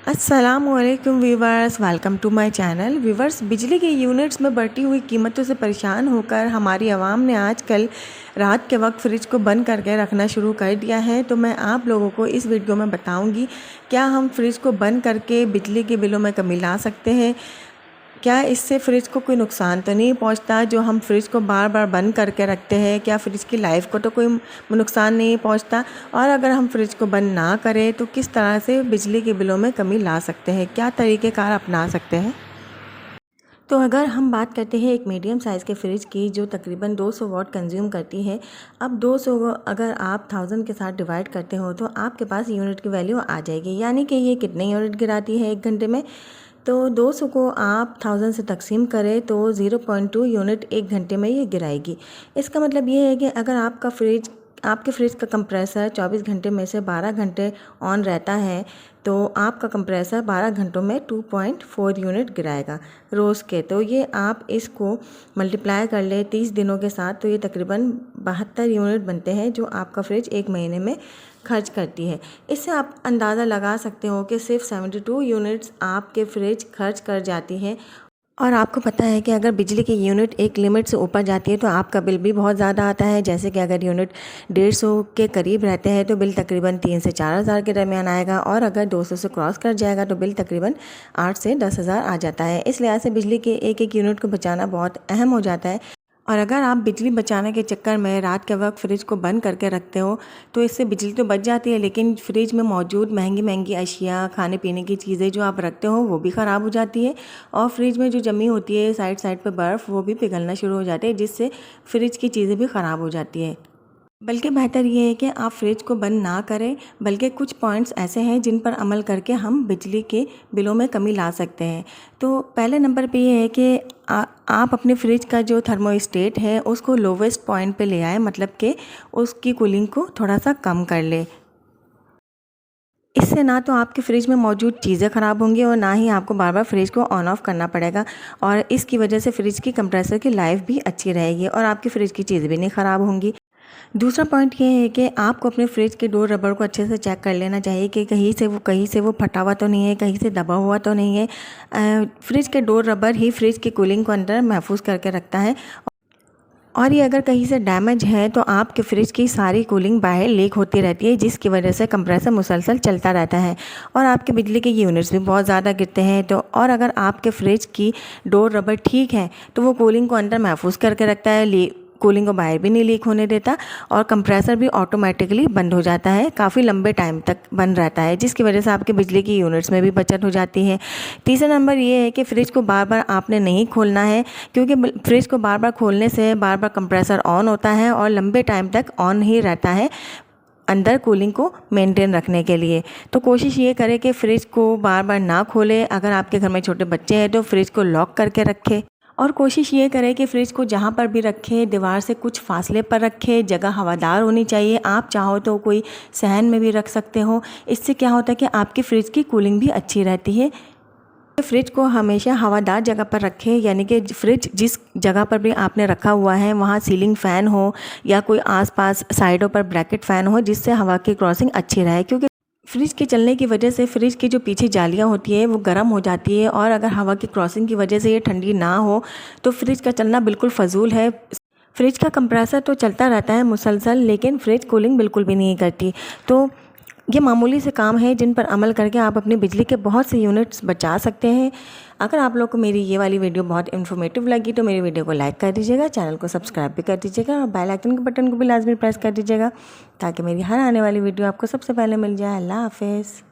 अस्सलामुअलैकुम viewers, welcome to my channel. Viewers, बिजली के यूनिट्स में बढ़ती हुई कीमतों से परेशान होकर हमारी आवाम ने आजकल रात के वक्त फ्रिज को बंद करके रखना शुरू कर दिया है। तो मैं आप लोगों को इस वीडियो में बताऊंगी क्या हम फ्रिज को बंद करके बिजली के बिलों में कमी ला सकते हैं। क्या इससे फ्रिज को कोई नुकसान तो नहीं पहुंचता जो हम फ्रिज को बार बार बंद करके रखते हैं। क्या फ्रिज की लाइफ को तो कोई नुकसान नहीं पहुंचता, और अगर हम फ्रिज को बंद ना करें तो किस तरह से बिजली के बिलों में कमी ला सकते हैं, क्या तरीक़ेकार अपना सकते हैं। तो अगर हम बात करते हैं एक मीडियम साइज़ के फ्रिज की जो तकरीबन 200 वाट कंज्यूम करती है। अब 200 अगर आप 1000 के साथ डिवाइड करते हो तो आपके पास यूनिट की वैल्यू आ जाएगी, यानी कि ये कितने यूनिट गिराती है एक घंटे में। तो 200 को आप 1000 से तकसीम करें तो 0.2 यूनिट एक घंटे में ये गिराएगी। इसका मतलब ये है कि अगर आपके फ्रिज का कंप्रेसर 24 घंटे में से 12 घंटे ऑन रहता है तो आपका कंप्रेसर 12 घंटों में 2.4 यूनिट गिराएगा रोज़ के। तो ये आप इसको मल्टीप्लाई कर ले 30 दिनों के साथ तो ये तकरीबन 72 यूनिट बनते हैं जो आपका फ्रिज एक महीने में खर्च करती है। इससे आप अंदाज़ा लगा सकते हो कि सिर्फ 72 यूनिट्स आपके फ्रिज खर्च कर जाती है। और आपको पता है कि अगर बिजली की यूनिट एक लिमिट से ऊपर जाती है तो आपका बिल भी बहुत ज़्यादा आता है। जैसे कि अगर यूनिट 150 के करीब रहते हैं तो बिल तकरीबन 3 से 4 हज़ार के दरमियान आएगा, और अगर 200 से क्रॉस कर जाएगा तो बिल तकरीबन 8 से 10 हज़ार आ जाता है। इस लिहाज से बिजली के एक एक यूनिट को बचाना बहुत अहम हो जाता है। और अगर आप बिजली बचाने के चक्कर में रात के वक्त फ्रिज को बंद करके रखते हो तो इससे बिजली तो बच जाती है, लेकिन फ्रिज में मौजूद महंगी महंगी अशिया, खाने पीने की चीज़ें जो आप रखते हो वो भी ख़राब हो जाती है, और फ्रिज में जो जमी होती है साइड साइड पे बर्फ़ वो भी पिघलना शुरू हो जाती है, जिससे फ्रिज की चीज़ें भी ख़राब हो जाती है। बल्कि बेहतर ये है कि आप फ्रिज को बंद ना करें, बल्कि कुछ पॉइंट्स ऐसे हैं जिन पर अमल करके हम बिजली के बिलों में कमी ला सकते हैं। तो पहले नंबर पे ये है कि आप अपने फ्रिज का जो थर्मोस्टेट है उसको लोवेस्ट पॉइंट पे ले आए, मतलब कि उसकी कूलिंग को थोड़ा सा कम कर ले। इससे ना तो आपके फ्रिज में मौजूद चीज़ें ख़राब होंगी और ना ही आपको बार बार फ्रिज को ऑन ऑफ करना पड़ेगा, और इसकी वजह से फ्रिज की कंप्रेसर की लाइफ भी अच्छी रहेगी और आपकी फ्रिज की चीज़ें भी नहीं ख़राब होंगी। दूसरा पॉइंट ये है कि आपको अपने फ्रिज के डोर रबर को अच्छे से चेक कर लेना चाहिए कि कहीं से वो फटा हुआ तो नहीं है, कहीं से दबा हुआ तो नहीं है। फ्रिज के डोर रबर ही फ्रिज की कूलिंग को अंदर महफूज करके रखता है, और ये अगर कहीं से डैमेज है तो आपके फ्रिज की सारी कूलिंग बाहर लीक होती रहती है, जिसकी वजह से कंप्रेसर मुसलसल चलता रहता है और आपके बिजली के यूनिट्स भी बहुत ज़्यादा गिरते हैं। तो और अगर आपके फ्रिज की डोर रबर ठीक है तो वो कूलिंग को अंदर महफूज करके रखता है, कूलिंग को बाहर भी नहीं लीक होने देता, और कंप्रेसर भी ऑटोमेटिकली बंद हो जाता है, काफ़ी लंबे टाइम तक बंद रहता है, जिसकी वजह से आपके बिजली की यूनिट्स में भी बचत हो जाती है। तीसरा नंबर ये है कि फ्रिज को बार बार आपने नहीं खोलना है, क्योंकि फ्रिज को बार बार खोलने से बार बार कंप्रेसर ऑन होता है और लंबे टाइम तक ऑन ही रहता है अंदर कूलिंग को मेंटेन रखने के लिए। तो कोशिश ये करें कि फ्रिज को बार बार ना खोलें। अगर आपके घर में छोटे बच्चे हैं तो फ्रिज को लॉक करके रखें, और कोशिश ये करें कि फ्रिज को जहाँ पर भी रखें दीवार से कुछ फासले पर रखें। जगह हवादार होनी चाहिए, आप चाहो तो कोई सहन में भी रख सकते हो। इससे क्या होता है कि आपकी फ्रिज की कूलिंग भी अच्छी रहती है। फ्रिज को हमेशा हवादार जगह पर रखें, यानी कि फ्रिज जिस जगह पर भी आपने रखा हुआ है वहाँ सीलिंग फ़ैन हो या कोई आसपास साइडों पर ब्रैकेट फ़ैन हो जिससे हवा की क्रॉसिंग अच्छी रहे, क्योंकि फ्रिज के चलने की वजह से फ्रिज की जो पीछे जालियाँ होती है वो गर्म हो जाती है, और अगर हवा की क्रॉसिंग की वजह से ये ठंडी ना हो तो फ्रिज का चलना बिल्कुल फ़जूल है। फ्रिज का कंप्रेसर तो चलता रहता है मुसलसल, लेकिन फ्रिज कूलिंग बिल्कुल भी नहीं करती। तो ये मामूली से काम है जिन पर अमल करके आप अपनी बिजली के बहुत से यूनिट्स बचा सकते हैं। अगर आप लोग को मेरी ये वाली वीडियो बहुत इन्फॉर्मेटिव लगी तो मेरी वीडियो को लाइक कर दीजिएगा, चैनल को सब्सक्राइब भी कर दीजिएगा, और बेल आइकन के बटन को भी लाजमी प्रेस कर दीजिएगा ताकि मेरी हर आने वाली वीडियो आपको सबसे पहले मिल जाए। अल्लाह हाफ़िज़।